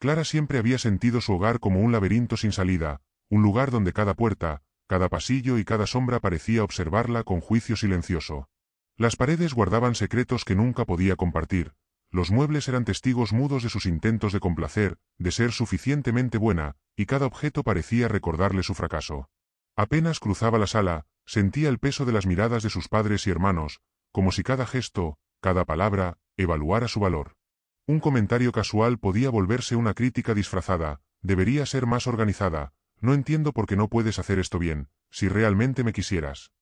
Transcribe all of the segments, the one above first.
Clara siempre había sentido su hogar como un laberinto sin salida, un lugar donde cada puerta, cada pasillo y cada sombra parecía observarla con juicio silencioso. Las paredes guardaban secretos que nunca podía compartir, los muebles eran testigos mudos de sus intentos de complacer, de ser suficientemente buena, y cada objeto parecía recordarle su fracaso. Apenas cruzaba la sala, sentía el peso de las miradas de sus padres y hermanos, como si cada gesto, cada palabra, evaluara su valor. Un comentario casual podía volverse una crítica disfrazada, debería ser más organizada, no entiendo por qué no puedes hacer esto bien, si realmente me quisieras.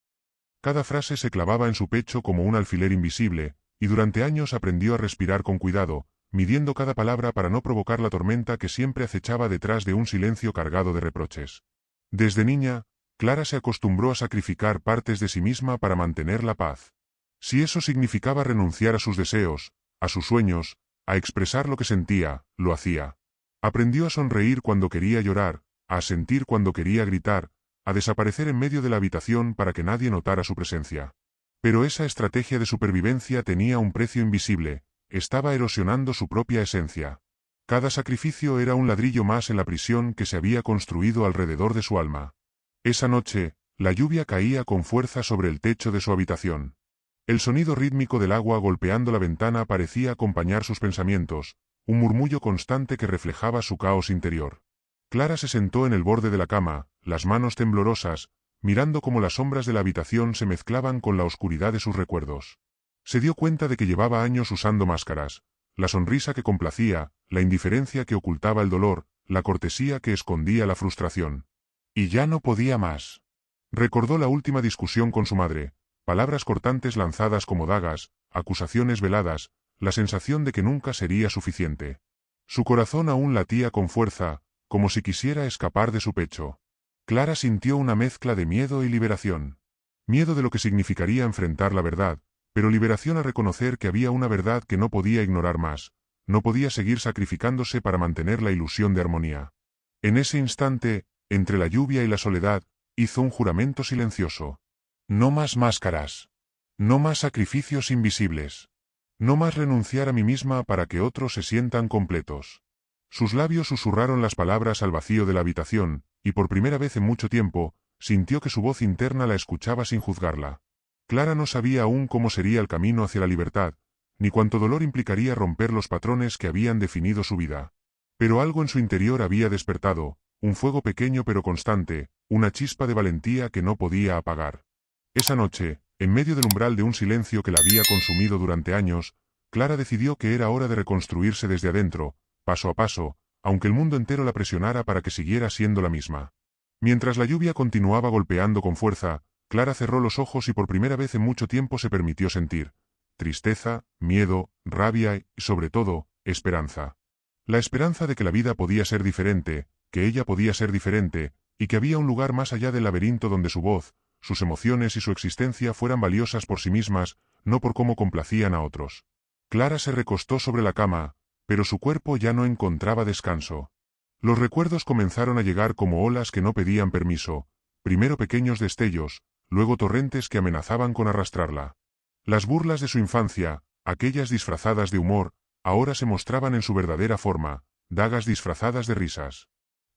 Cada frase se clavaba en su pecho como un alfiler invisible, y durante años aprendió a respirar con cuidado, midiendo cada palabra para no provocar la tormenta que siempre acechaba detrás de un silencio cargado de reproches. Desde niña, Clara se acostumbró a sacrificar partes de sí misma para mantener la paz. Si eso significaba renunciar a sus deseos, a sus sueños, a expresar lo que sentía, lo hacía. Aprendió a sonreír cuando quería llorar, a sentir cuando quería gritar, a desaparecer en medio de la habitación para que nadie notara su presencia. Pero esa estrategia de supervivencia tenía un precio invisible, estaba erosionando su propia esencia. Cada sacrificio era un ladrillo más en la prisión que se había construido alrededor de su alma. Esa noche, la lluvia caía con fuerza sobre el techo de su habitación. El sonido rítmico del agua golpeando la ventana parecía acompañar sus pensamientos, un murmullo constante que reflejaba su caos interior. Clara se sentó en el borde de la cama, las manos temblorosas, mirando cómo las sombras de la habitación se mezclaban con la oscuridad de sus recuerdos. Se dio cuenta de que llevaba años usando máscaras, la sonrisa que complacía, la indiferencia que ocultaba el dolor, la cortesía que escondía la frustración. Y ya no podía más. Recordó la última discusión con su madre, palabras cortantes lanzadas como dagas, acusaciones veladas, la sensación de que nunca sería suficiente. Su corazón aún latía con fuerza, como si quisiera escapar de su pecho. Clara sintió una mezcla de miedo y liberación. Miedo de lo que significaría enfrentar la verdad, pero liberación a reconocer que había una verdad que no podía ignorar más, no podía seguir sacrificándose para mantener la ilusión de armonía. En ese instante, entre la lluvia y la soledad, hizo un juramento silencioso. No más máscaras. No más sacrificios invisibles. No más renunciar a mí misma para que otros se sientan completos. Sus labios susurraron las palabras al vacío de la habitación, y por primera vez en mucho tiempo, sintió que su voz interna la escuchaba sin juzgarla. Clara no sabía aún cómo sería el camino hacia la libertad, ni cuánto dolor implicaría romper los patrones que habían definido su vida. Pero algo en su interior había despertado, un fuego pequeño pero constante, una chispa de valentía que no podía apagar. Esa noche, en medio del umbral de un silencio que la había consumido durante años, Clara decidió que era hora de reconstruirse desde adentro, paso a paso, aunque el mundo entero la presionara para que siguiera siendo la misma. Mientras la lluvia continuaba golpeando con fuerza, Clara cerró los ojos y por primera vez en mucho tiempo se permitió sentir tristeza, miedo, rabia y, sobre todo, esperanza. La esperanza de que la vida podía ser diferente, que ella podía ser diferente, y que había un lugar más allá del laberinto donde su voz, sus emociones y su existencia fueran valiosas por sí mismas, no por cómo complacían a otros. Clara se recostó sobre la cama, pero su cuerpo ya no encontraba descanso. Los recuerdos comenzaron a llegar como olas que no pedían permiso, primero pequeños destellos, luego torrentes que amenazaban con arrastrarla. Las burlas de su infancia, aquellas disfrazadas de humor, ahora se mostraban en su verdadera forma, dagas disfrazadas de risas.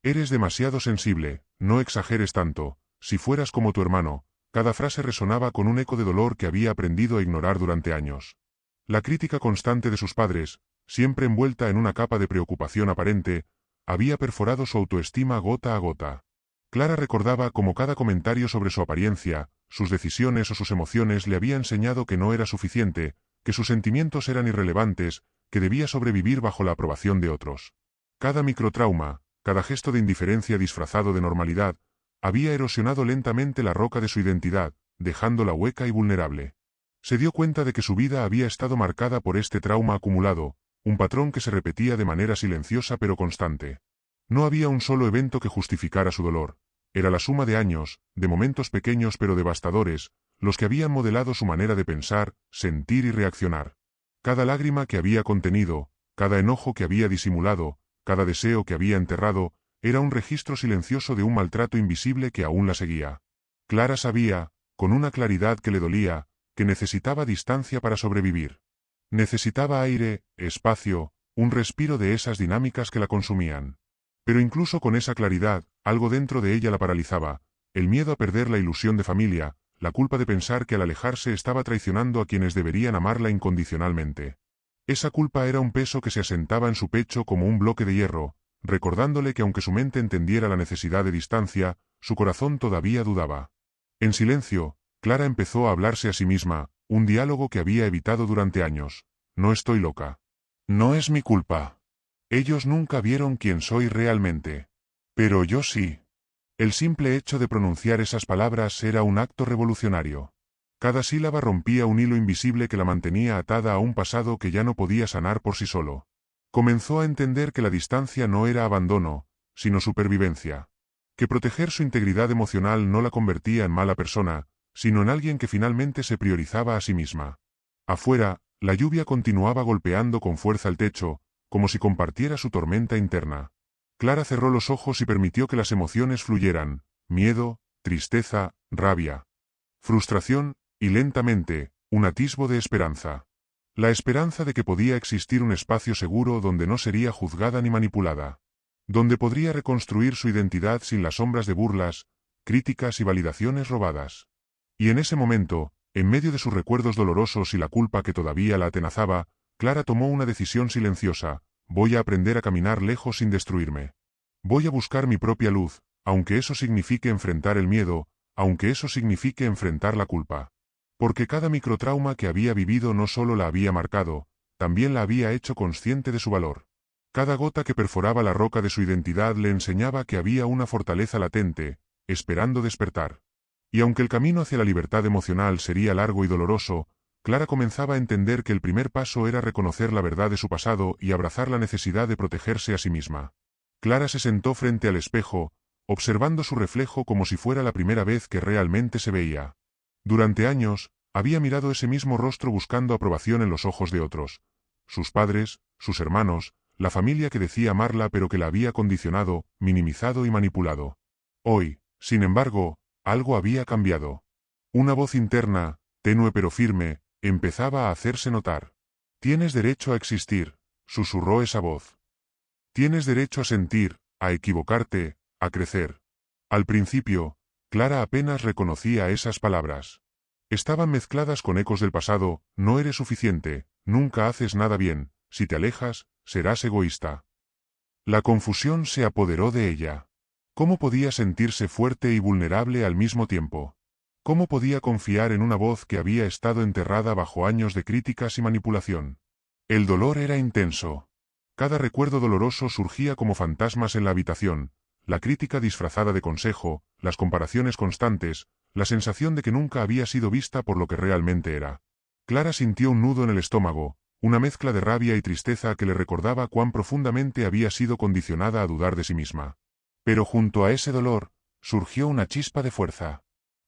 Eres demasiado sensible, no exageres tanto, si fueras como tu hermano. Cada frase resonaba con un eco de dolor que había aprendido a ignorar durante años. La crítica constante de sus padres, siempre envuelta en una capa de preocupación aparente, había perforado su autoestima gota a gota. Clara recordaba cómo cada comentario sobre su apariencia, sus decisiones o sus emociones le había enseñado que no era suficiente, que sus sentimientos eran irrelevantes, que debía sobrevivir bajo la aprobación de otros. Cada microtrauma, cada gesto de indiferencia disfrazado de normalidad, había erosionado lentamente la roca de su identidad, dejándola hueca y vulnerable. Se dio cuenta de que su vida había estado marcada por este trauma acumulado, un patrón que se repetía de manera silenciosa pero constante. No había un solo evento que justificara su dolor. Era la suma de años, de momentos pequeños pero devastadores, los que habían modelado su manera de pensar, sentir y reaccionar. Cada lágrima que había contenido, cada enojo que había disimulado, cada deseo que había enterrado, era un registro silencioso de un maltrato invisible que aún la seguía. Clara sabía, con una claridad que le dolía, que necesitaba distancia para sobrevivir. Necesitaba aire, espacio, un respiro de esas dinámicas que la consumían. Pero incluso con esa claridad, algo dentro de ella la paralizaba, el miedo a perder la ilusión de familia, la culpa de pensar que al alejarse estaba traicionando a quienes deberían amarla incondicionalmente. Esa culpa era un peso que se asentaba en su pecho como un bloque de hierro, recordándole que aunque su mente entendiera la necesidad de distancia, su corazón todavía dudaba. En silencio, Clara empezó a hablarse a sí misma, un diálogo que había evitado durante años. No estoy loca. No es mi culpa. Ellos nunca vieron quién soy realmente. Pero yo sí. El simple hecho de pronunciar esas palabras era un acto revolucionario. Cada sílaba rompía un hilo invisible que la mantenía atada a un pasado que ya no podía sanar por sí solo. Comenzó a entender que la distancia no era abandono, sino supervivencia. Que proteger su integridad emocional no la convertía en mala persona, sino en alguien que finalmente se priorizaba a sí misma. Afuera, la lluvia continuaba golpeando con fuerza el techo, como si compartiera su tormenta interna. Clara cerró los ojos y permitió que las emociones fluyeran: miedo, tristeza, rabia, frustración, y lentamente, un atisbo de esperanza. La esperanza de que podía existir un espacio seguro donde no sería juzgada ni manipulada. Donde podría reconstruir su identidad sin las sombras de burlas, críticas y validaciones robadas. Y en ese momento, en medio de sus recuerdos dolorosos y la culpa que todavía la atenazaba, Clara tomó una decisión silenciosa: voy a aprender a caminar lejos sin destruirme. Voy a buscar mi propia luz, aunque eso signifique enfrentar el miedo, aunque eso signifique enfrentar la culpa. Porque cada microtrauma que había vivido no solo la había marcado, también la había hecho consciente de su valor. Cada gota que perforaba la roca de su identidad le enseñaba que había una fortaleza latente, esperando despertar. Y aunque el camino hacia la libertad emocional sería largo y doloroso, Clara comenzaba a entender que el primer paso era reconocer la verdad de su pasado y abrazar la necesidad de protegerse a sí misma. Clara se sentó frente al espejo, observando su reflejo como si fuera la primera vez que realmente se veía. Durante años, había mirado ese mismo rostro buscando aprobación en los ojos de otros. Sus padres, sus hermanos, la familia que decía amarla pero que la había condicionado, minimizado y manipulado. Hoy, sin embargo, algo había cambiado. Una voz interna, tenue pero firme, empezaba a hacerse notar. Tienes derecho a existir, susurró esa voz. Tienes derecho a sentir, a equivocarte, a crecer. Al principio, Clara apenas reconocía esas palabras. Estaban mezcladas con ecos del pasado: no eres suficiente, nunca haces nada bien, si te alejas, serás egoísta. La confusión se apoderó de ella. ¿Cómo podía sentirse fuerte y vulnerable al mismo tiempo? ¿Cómo podía confiar en una voz que había estado enterrada bajo años de críticas y manipulación? El dolor era intenso. Cada recuerdo doloroso surgía como fantasmas en la habitación: la crítica disfrazada de consejo, las comparaciones constantes, la sensación de que nunca había sido vista por lo que realmente era. Clara sintió un nudo en el estómago, una mezcla de rabia y tristeza que le recordaba cuán profundamente había sido condicionada a dudar de sí misma. Pero junto a ese dolor, surgió una chispa de fuerza.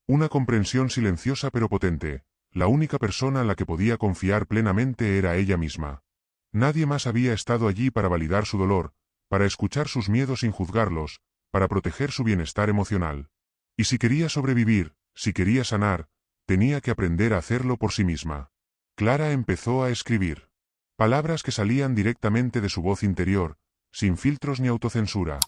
Una comprensión silenciosa pero potente: la única persona en la que podía confiar plenamente era ella misma. Nadie más había estado allí para validar su dolor, para escuchar sus miedos sin juzgarlos, para proteger su bienestar emocional. Y si quería sobrevivir, si quería sanar, tenía que aprender a hacerlo por sí misma. Clara empezó a escribir. Palabras que salían directamente de su voz interior, sin filtros ni autocensura.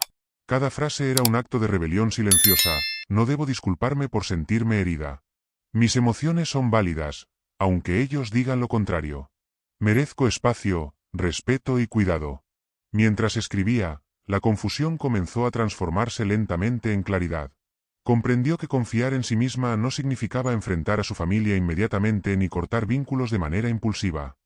Cada frase era un acto de rebelión silenciosa: no debo disculparme por sentirme herida. Mis emociones son válidas, aunque ellos digan lo contrario. Merezco espacio, respeto y cuidado. Mientras escribía, la confusión comenzó a transformarse lentamente en claridad. Comprendió que confiar en sí misma no significaba enfrentar a su familia inmediatamente ni cortar vínculos de manera impulsiva.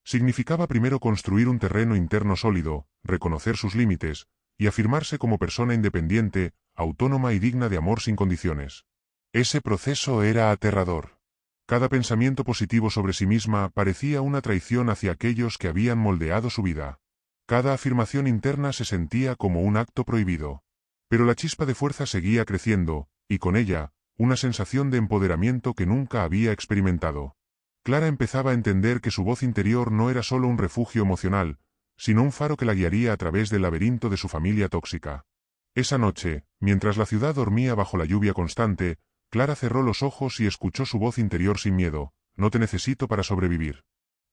Significaba primero construir un terreno interno sólido, reconocer sus límites, y afirmarse como persona independiente, autónoma y digna de amor sin condiciones. Ese proceso era aterrador. Cada pensamiento positivo sobre sí misma parecía una traición hacia aquellos que habían moldeado su vida. Cada afirmación interna se sentía como un acto prohibido. Pero la chispa de fuerza seguía creciendo, y con ella, una sensación de empoderamiento que nunca había experimentado. Clara empezaba a entender que su voz interior no era solo un refugio emocional, sino un faro que la guiaría a través del laberinto de su familia tóxica. Esa noche, mientras la ciudad dormía bajo la lluvia constante, Clara cerró los ojos y escuchó su voz interior sin miedo: no te necesito para sobrevivir.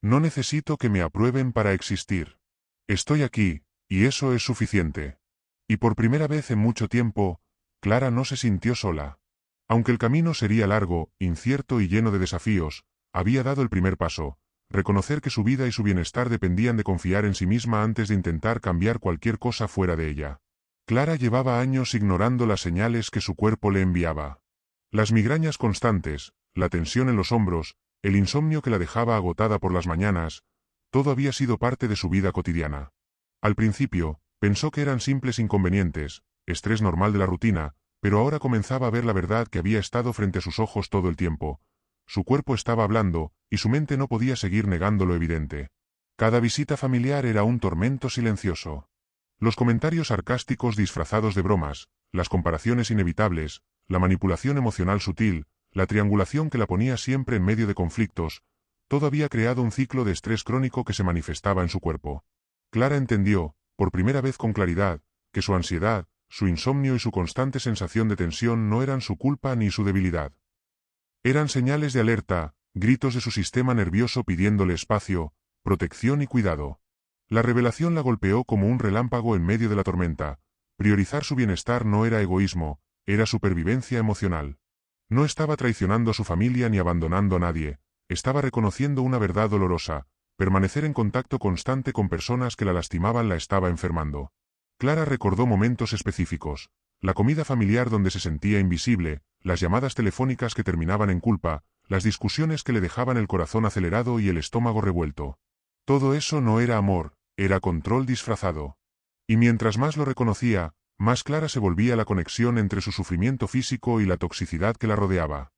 No necesito que me aprueben para existir. Estoy aquí, y eso es suficiente. Y por primera vez en mucho tiempo, Clara no se sintió sola. Aunque el camino sería largo, incierto y lleno de desafíos, había dado el primer paso, reconocer que su vida y su bienestar dependían de confiar en sí misma antes de intentar cambiar cualquier cosa fuera de ella. Clara llevaba años ignorando las señales que su cuerpo le enviaba. Las migrañas constantes, la tensión en los hombros, el insomnio que la dejaba agotada por las mañanas, todo había sido parte de su vida cotidiana. Al principio, pensó que eran simples inconvenientes, estrés normal de la rutina, pero ahora comenzaba a ver la verdad que había estado frente a sus ojos todo el tiempo. Su cuerpo estaba hablando, y su mente no podía seguir negando lo evidente. Cada visita familiar era un tormento silencioso. Los comentarios sarcásticos disfrazados de bromas, las comparaciones inevitables, la manipulación emocional sutil, la triangulación que la ponía siempre en medio de conflictos, todo había creado un ciclo de estrés crónico que se manifestaba en su cuerpo. Clara entendió, por primera vez con claridad, que su ansiedad, su insomnio y su constante sensación de tensión no eran su culpa ni su debilidad. Eran señales de alerta, gritos de su sistema nervioso pidiéndole espacio, protección y cuidado. La revelación la golpeó como un relámpago en medio de la tormenta. Priorizar su bienestar no era egoísmo, era supervivencia emocional. No estaba traicionando a su familia ni abandonando a nadie, estaba reconociendo una verdad dolorosa: permanecer en contacto constante con personas que la lastimaban la estaba enfermando. Clara recordó momentos específicos: la comida familiar donde se sentía invisible, las llamadas telefónicas que terminaban en culpa, las discusiones que le dejaban el corazón acelerado y el estómago revuelto. Todo eso no era amor, era control disfrazado. Y mientras más lo reconocía, más clara se volvía la conexión entre su sufrimiento físico y la toxicidad que la rodeaba.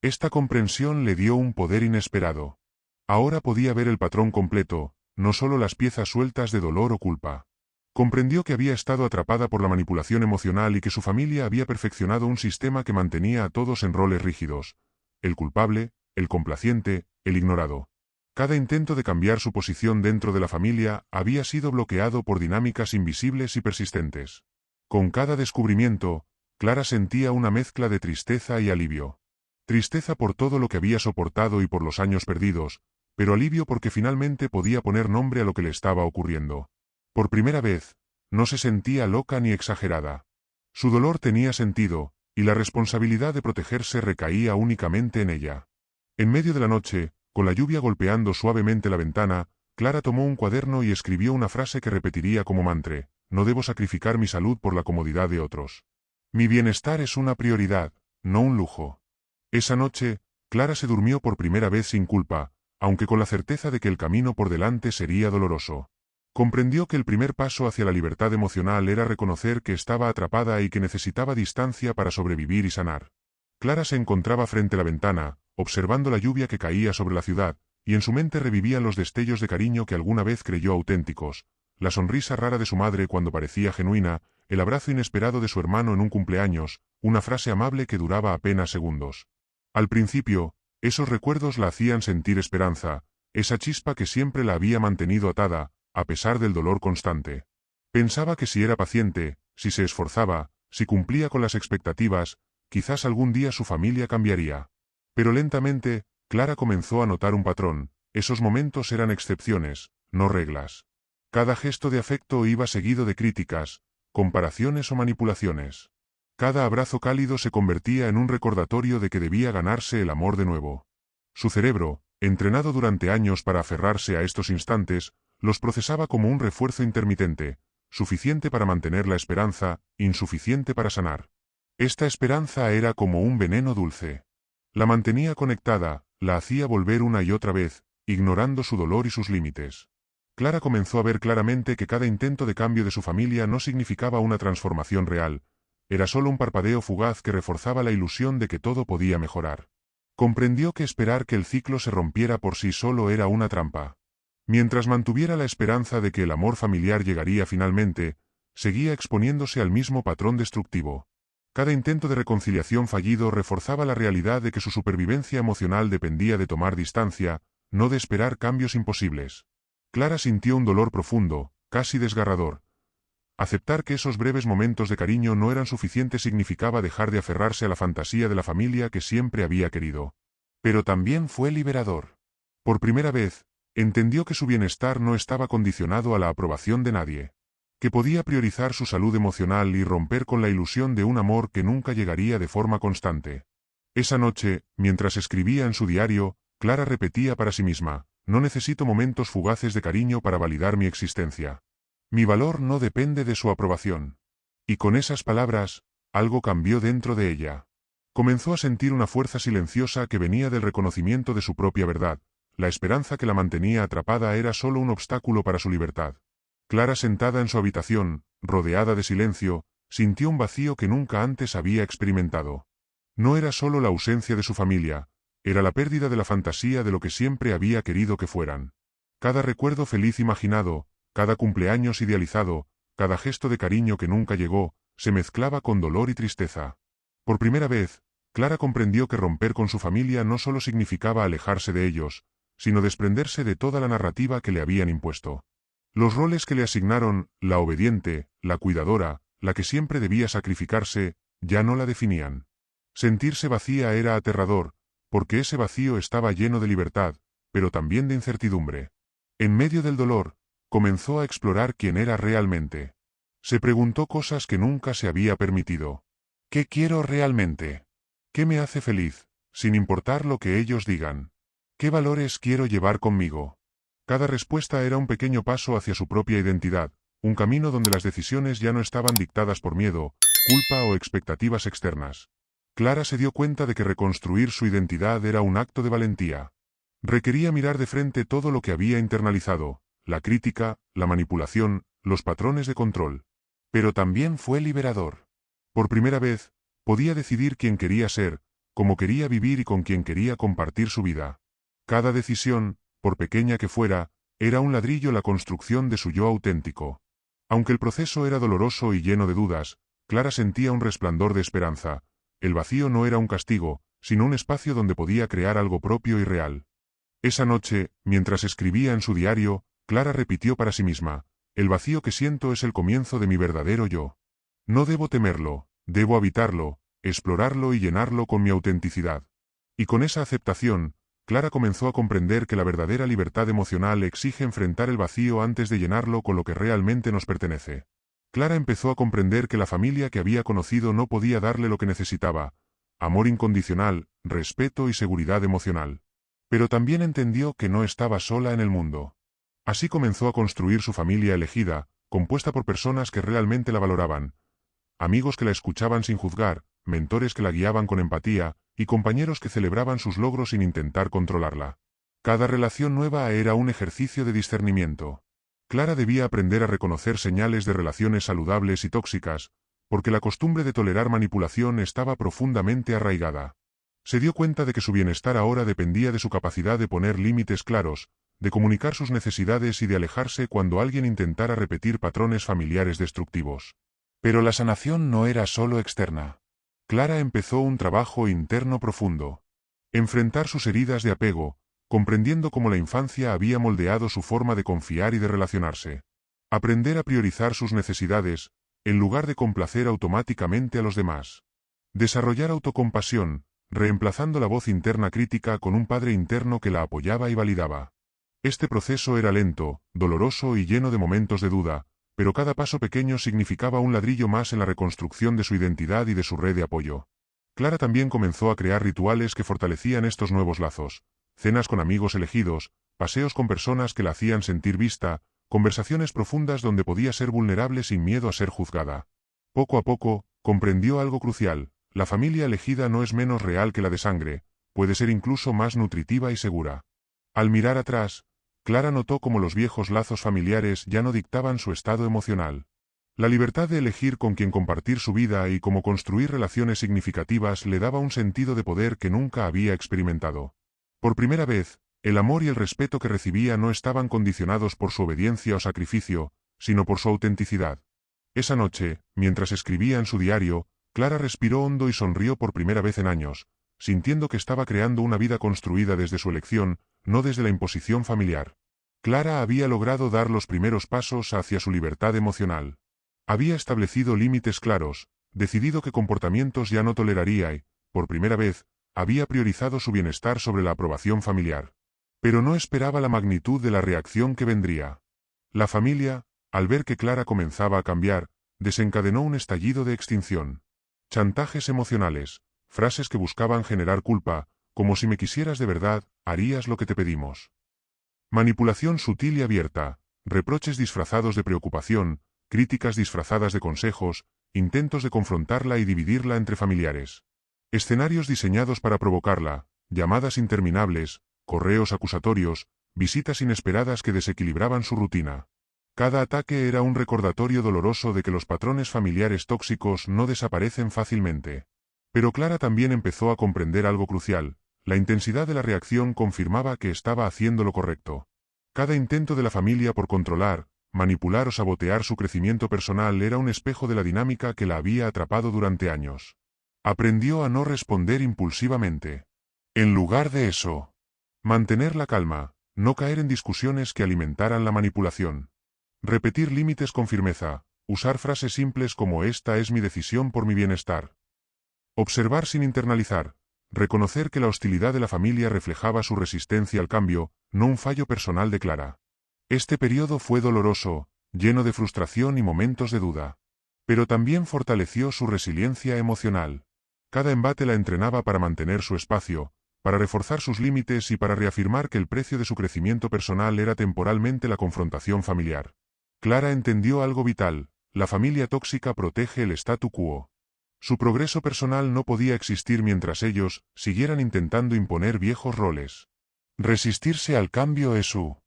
Esta comprensión le dio un poder inesperado. Ahora podía ver el patrón completo, no solo las piezas sueltas de dolor o culpa. Comprendió que había estado atrapada por la manipulación emocional y que su familia había perfeccionado un sistema que mantenía a todos en roles rígidos: el culpable, el complaciente, el ignorado. Cada intento de cambiar su posición dentro de la familia había sido bloqueado por dinámicas invisibles y persistentes. Con cada descubrimiento, Clara sentía una mezcla de tristeza y alivio. Tristeza por todo lo que había soportado y por los años perdidos, pero alivio porque finalmente podía poner nombre a lo que le estaba ocurriendo. Por primera vez, no se sentía loca ni exagerada. Su dolor tenía sentido, y la responsabilidad de protegerse recaía únicamente en ella. En medio de la noche, con la lluvia golpeando suavemente la ventana, Clara tomó un cuaderno y escribió una frase que repetiría como mantra: no debo sacrificar mi salud por la comodidad de otros. Mi bienestar es una prioridad, no un lujo. Esa noche, Clara se durmió por primera vez sin culpa, aunque con la certeza de que el camino por delante sería doloroso. Comprendió que el primer paso hacia la libertad emocional era reconocer que estaba atrapada y que necesitaba distancia para sobrevivir y sanar. Clara se encontraba frente a la ventana, observando la lluvia que caía sobre la ciudad, y en su mente revivían los destellos de cariño que alguna vez creyó auténticos: la sonrisa rara de su madre cuando parecía genuina, el abrazo inesperado de su hermano en un cumpleaños, una frase amable que duraba apenas segundos. Al principio, esos recuerdos la hacían sentir esperanza, esa chispa que siempre la había mantenido atada, a pesar del dolor constante. Pensaba que si era paciente, si se esforzaba, si cumplía con las expectativas, quizás algún día su familia cambiaría. Pero lentamente, Clara comenzó a notar un patrón: esos momentos eran excepciones, no reglas. Cada gesto de afecto iba seguido de críticas, comparaciones o manipulaciones. Cada abrazo cálido se convertía en un recordatorio de que debía ganarse el amor de nuevo. Su cerebro, entrenado durante años para aferrarse a estos instantes, los procesaba como un refuerzo intermitente, suficiente para mantener la esperanza, insuficiente para sanar. Esta esperanza era como un veneno dulce. La mantenía conectada, la hacía volver una y otra vez, ignorando su dolor y sus límites. Clara comenzó a ver claramente que cada intento de cambio de su familia no significaba una transformación real, era solo un parpadeo fugaz que reforzaba la ilusión de que todo podía mejorar. Comprendió que esperar que el ciclo se rompiera por sí solo era una trampa. Mientras mantuviera la esperanza de que el amor familiar llegaría finalmente, seguía exponiéndose al mismo patrón destructivo. Cada intento de reconciliación fallido reforzaba la realidad de que su supervivencia emocional dependía de tomar distancia, no de esperar cambios imposibles. Clara sintió un dolor profundo, casi desgarrador. Aceptar que esos breves momentos de cariño no eran suficientes significaba dejar de aferrarse a la fantasía de la familia que siempre había querido. Pero también fue liberador. Por primera vez, Entendió que su bienestar no estaba condicionado a la aprobación de nadie, que podía priorizar su salud emocional y romper con la ilusión de un amor que nunca llegaría de forma constante. Esa noche, mientras escribía en su diario, Clara repetía para sí misma: no necesito momentos fugaces de cariño para validar mi existencia. Mi valor no depende de su aprobación. Y con esas palabras, algo cambió dentro de ella. Comenzó a sentir una fuerza silenciosa que venía del reconocimiento de su propia verdad. La esperanza que la mantenía atrapada era solo un obstáculo para su libertad. Clara, sentada en su habitación, rodeada de silencio, sintió un vacío que nunca antes había experimentado. No era solo la ausencia de su familia, era la pérdida de la fantasía de lo que siempre había querido que fueran. Cada recuerdo feliz imaginado, cada cumpleaños idealizado, cada gesto de cariño que nunca llegó, se mezclaba con dolor y tristeza. Por primera vez, Clara comprendió que romper con su familia no solo significaba alejarse de ellos, sino desprenderse de toda la narrativa que le habían impuesto. Los roles que le asignaron, la obediente, la cuidadora, la que siempre debía sacrificarse, ya no la definían. Sentirse vacía era aterrador, porque ese vacío estaba lleno de libertad, pero también de incertidumbre. En medio del dolor, comenzó a explorar quién era realmente. Se preguntó cosas que nunca se había permitido. ¿Qué quiero realmente? ¿Qué me hace feliz, sin importar lo que ellos digan? ¿Qué valores quiero llevar conmigo? Cada respuesta era un pequeño paso hacia su propia identidad, un camino donde las decisiones ya no estaban dictadas por miedo, culpa o expectativas externas. Clara se dio cuenta de que reconstruir su identidad era un acto de valentía. Requería mirar de frente todo lo que había internalizado, la crítica, la manipulación, los patrones de control. Pero también fue liberador. Por primera vez, podía decidir quién quería ser, cómo quería vivir y con quién quería compartir su vida. Cada decisión, por pequeña que fuera, era un ladrillo en la construcción de su yo auténtico. Aunque el proceso era doloroso y lleno de dudas, Clara sentía un resplandor de esperanza. El vacío no era un castigo, sino un espacio donde podía crear algo propio y real. Esa noche, mientras escribía en su diario, Clara repitió para sí misma: el vacío que siento es el comienzo de mi verdadero yo. No debo temerlo, debo habitarlo, explorarlo y llenarlo con mi autenticidad. Y con esa aceptación, Clara comenzó a comprender que la verdadera libertad emocional exige enfrentar el vacío antes de llenarlo con lo que realmente nos pertenece. Clara empezó a comprender que la familia que había conocido no podía darle lo que necesitaba: amor incondicional, respeto y seguridad emocional. Pero también entendió que no estaba sola en el mundo. Así comenzó a construir su familia elegida, compuesta por personas que realmente la valoraban, amigos que la escuchaban sin juzgar, mentores que la guiaban con empatía, y compañeros que celebraban sus logros sin intentar controlarla. Cada relación nueva era un ejercicio de discernimiento. Clara debía aprender a reconocer señales de relaciones saludables y tóxicas, porque la costumbre de tolerar manipulación estaba profundamente arraigada. Se dio cuenta de que su bienestar ahora dependía de su capacidad de poner límites claros, de comunicar sus necesidades y de alejarse cuando alguien intentara repetir patrones familiares destructivos. Pero la sanación no era solo externa. Clara empezó un trabajo interno profundo. Enfrentar sus heridas de apego, comprendiendo cómo la infancia había moldeado su forma de confiar y de relacionarse. Aprender a priorizar sus necesidades, en lugar de complacer automáticamente a los demás. Desarrollar autocompasión, reemplazando la voz interna crítica con un padre interno que la apoyaba y validaba. Este proceso era lento, doloroso y lleno de momentos de duda, pero cada paso pequeño significaba un ladrillo más en la reconstrucción de su identidad y de su red de apoyo. Clara también comenzó a crear rituales que fortalecían estos nuevos lazos: cenas con amigos elegidos, paseos con personas que la hacían sentir vista, conversaciones profundas donde podía ser vulnerable sin miedo a ser juzgada. Poco a poco, comprendió algo crucial: la familia elegida no es menos real que la de sangre, puede ser incluso más nutritiva y segura. Al mirar atrás, Clara notó cómo los viejos lazos familiares ya no dictaban su estado emocional. La libertad de elegir con quién compartir su vida y cómo construir relaciones significativas le daba un sentido de poder que nunca había experimentado. Por primera vez, el amor y el respeto que recibía no estaban condicionados por su obediencia o sacrificio, sino por su autenticidad. Esa noche, mientras escribía en su diario, Clara respiró hondo y sonrió por primera vez en años, sintiendo que estaba creando una vida construida desde su elección, no desde la imposición familiar. Clara había logrado dar los primeros pasos hacia su libertad emocional. Había establecido límites claros, decidido qué comportamientos ya no toleraría y, por primera vez, había priorizado su bienestar sobre la aprobación familiar. Pero no esperaba la magnitud de la reacción que vendría. La familia, al ver que Clara comenzaba a cambiar, desencadenó un estallido de extinción. Chantajes emocionales, frases que buscaban generar culpa, como si me quisieras de verdad, harías lo que te pedimos. Manipulación sutil y abierta, reproches disfrazados de preocupación, críticas disfrazadas de consejos, intentos de confrontarla y dividirla entre familiares. Escenarios diseñados para provocarla, llamadas interminables, correos acusatorios, visitas inesperadas que desequilibraban su rutina. Cada ataque era un recordatorio doloroso de que los patrones familiares tóxicos no desaparecen fácilmente. Pero Clara también empezó a comprender algo crucial. La intensidad de la reacción confirmaba que estaba haciendo lo correcto. Cada intento de la familia por controlar, manipular o sabotear su crecimiento personal era un espejo de la dinámica que la había atrapado durante años. Aprendió a no responder impulsivamente. En lugar de eso, mantener la calma, no caer en discusiones que alimentaran la manipulación. Repetir límites con firmeza, usar frases simples como esta es mi decisión por mi bienestar. Observar sin internalizar, reconocer que la hostilidad de la familia reflejaba su resistencia al cambio, no un fallo personal de Clara. Este periodo fue doloroso, lleno de frustración y momentos de duda. Pero también fortaleció su resiliencia emocional. Cada embate la entrenaba para mantener su espacio, para reforzar sus límites y para reafirmar que el precio de su crecimiento personal era temporalmente la confrontación familiar. Clara entendió algo vital: la familia tóxica protege el statu quo. Su progreso personal no podía existir mientras ellos siguieran intentando imponer viejos roles. Resistirse al cambio es su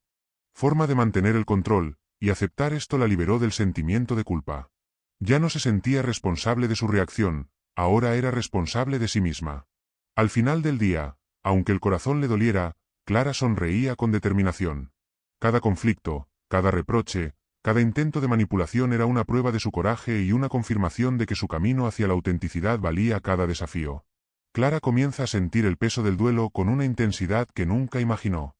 forma de mantener el control, y aceptar esto la liberó del sentimiento de culpa. Ya no se sentía responsable de su reacción, ahora era responsable de sí misma. Al final del día, aunque el corazón le doliera, Clara sonreía con determinación. Cada conflicto, cada reproche, cada intento de manipulación era una prueba de su coraje y una confirmación de que su camino hacia la autenticidad valía cada desafío. Clara comienza a sentir el peso del duelo con una intensidad que nunca imaginó.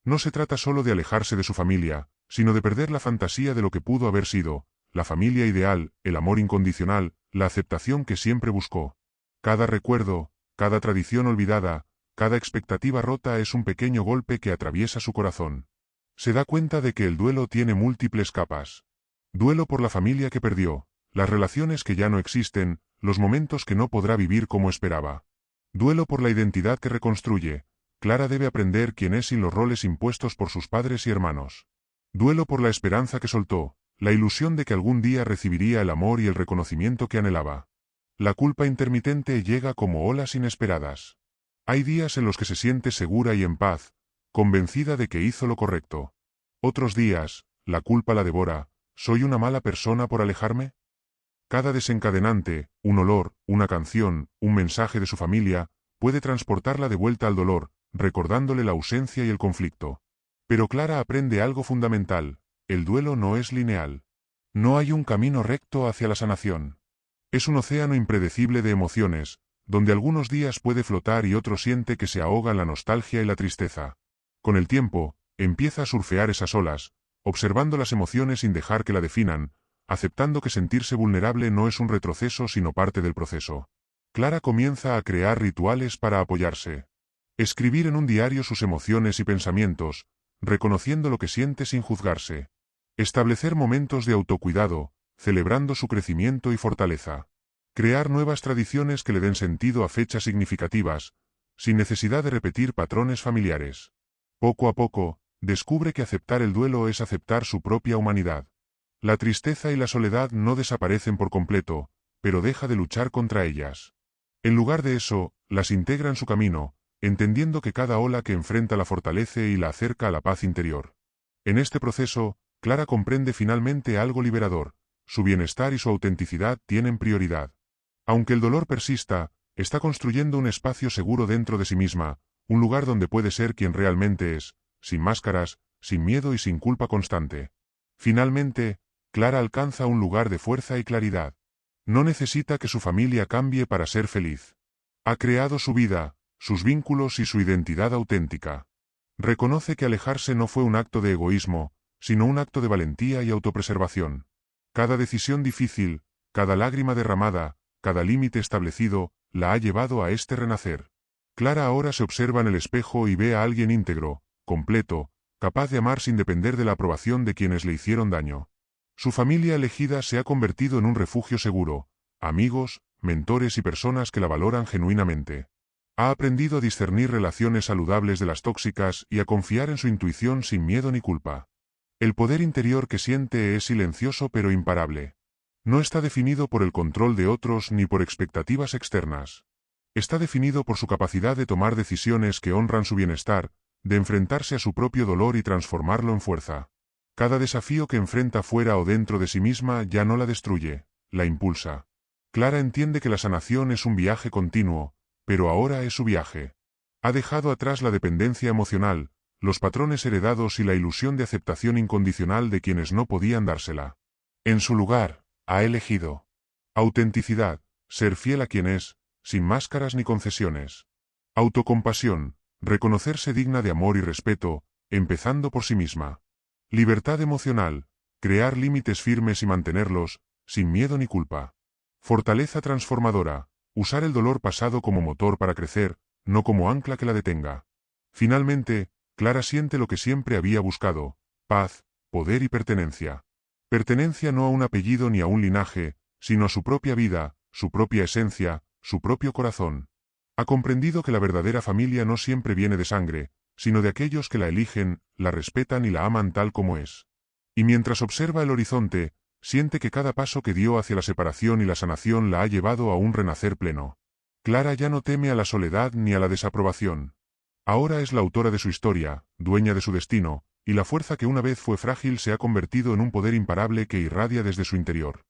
No se trata solo de alejarse de su familia, sino de perder la fantasía de lo que pudo haber sido, la familia ideal, el amor incondicional, la aceptación que siempre buscó. Cada recuerdo, cada tradición olvidada, cada expectativa rota es un pequeño golpe que atraviesa su corazón. Se da cuenta de que el duelo tiene múltiples capas. Duelo por la familia que perdió, las relaciones que ya no existen, los momentos que no podrá vivir como esperaba. Duelo por la identidad que reconstruye. Clara debe aprender quién es sin los roles impuestos por sus padres y hermanos. Duelo por la esperanza que soltó, la ilusión de que algún día recibiría el amor y el reconocimiento que anhelaba. La culpa intermitente llega como olas inesperadas. Hay días en los que se siente segura y en paz, convencida de que hizo lo correcto. Otros días, la culpa la devora. ¿Soy una mala persona por alejarme? Cada desencadenante, un olor, una canción, un mensaje de su familia, puede transportarla de vuelta al dolor, recordándole la ausencia y el conflicto. Pero Clara aprende algo fundamental: el duelo no es lineal. No hay un camino recto hacia la sanación. Es un océano impredecible de emociones, donde algunos días puede flotar y otros siente que se ahoga en la nostalgia y la tristeza. Con el tiempo, empieza a surfear esas olas, observando las emociones sin dejar que la definan, aceptando que sentirse vulnerable no es un retroceso sino parte del proceso. Clara comienza a crear rituales para apoyarse. Escribir en un diario sus emociones y pensamientos, reconociendo lo que siente sin juzgarse. Establecer momentos de autocuidado, celebrando su crecimiento y fortaleza. Crear nuevas tradiciones que le den sentido a fechas significativas, sin necesidad de repetir patrones familiares. Poco a poco, descubre que aceptar el duelo es aceptar su propia humanidad. La tristeza y la soledad no desaparecen por completo, pero deja de luchar contra ellas. En lugar de eso, las integra en su camino, entendiendo que cada ola que enfrenta la fortalece y la acerca a la paz interior. En este proceso, Clara comprende finalmente algo liberador: su bienestar y su autenticidad tienen prioridad. Aunque el dolor persista, está construyendo un espacio seguro dentro de sí misma, un lugar donde puede ser quien realmente es, sin máscaras, sin miedo y sin culpa constante. Finalmente, Clara alcanza un lugar de fuerza y claridad. No necesita que su familia cambie para ser feliz. Ha creado su vida, sus vínculos y su identidad auténtica. Reconoce que alejarse no fue un acto de egoísmo, sino un acto de valentía y autopreservación. Cada decisión difícil, cada lágrima derramada, cada límite establecido, la ha llevado a este renacer. Clara ahora se observa en el espejo y ve a alguien íntegro, completo, capaz de amar sin depender de la aprobación de quienes le hicieron daño. Su familia elegida se ha convertido en un refugio seguro, amigos, mentores y personas que la valoran genuinamente. Ha aprendido a discernir relaciones saludables de las tóxicas y a confiar en su intuición sin miedo ni culpa. El poder interior que siente es silencioso pero imparable. No está definido por el control de otros ni por expectativas externas. Está definido por su capacidad de tomar decisiones que honran su bienestar, de enfrentarse a su propio dolor y transformarlo en fuerza. Cada desafío que enfrenta fuera o dentro de sí misma ya no la destruye, la impulsa. Clara entiende que la sanación es un viaje continuo, pero ahora es su viaje. Ha dejado atrás la dependencia emocional, los patrones heredados y la ilusión de aceptación incondicional de quienes no podían dársela. En su lugar, ha elegido autenticidad, ser fiel a quien es, sin máscaras ni concesiones. Autocompasión, reconocerse digna de amor y respeto, empezando por sí misma. Libertad emocional, crear límites firmes y mantenerlos, sin miedo ni culpa. Fortaleza transformadora, usar el dolor pasado como motor para crecer, no como ancla que la detenga. Finalmente, Clara siente lo que siempre había buscado: paz, poder y pertenencia. Pertenencia no a un apellido ni a un linaje, sino a su propia vida, su propia esencia, su propio corazón. Ha comprendido que la verdadera familia no siempre viene de sangre, sino de aquellos que la eligen, la respetan y la aman tal como es. Y mientras observa el horizonte, siente que cada paso que dio hacia la separación y la sanación la ha llevado a un renacer pleno. Clara ya no teme a la soledad ni a la desaprobación. Ahora es la autora de su historia, dueña de su destino, y la fuerza que una vez fue frágil se ha convertido en un poder imparable que irradia desde su interior.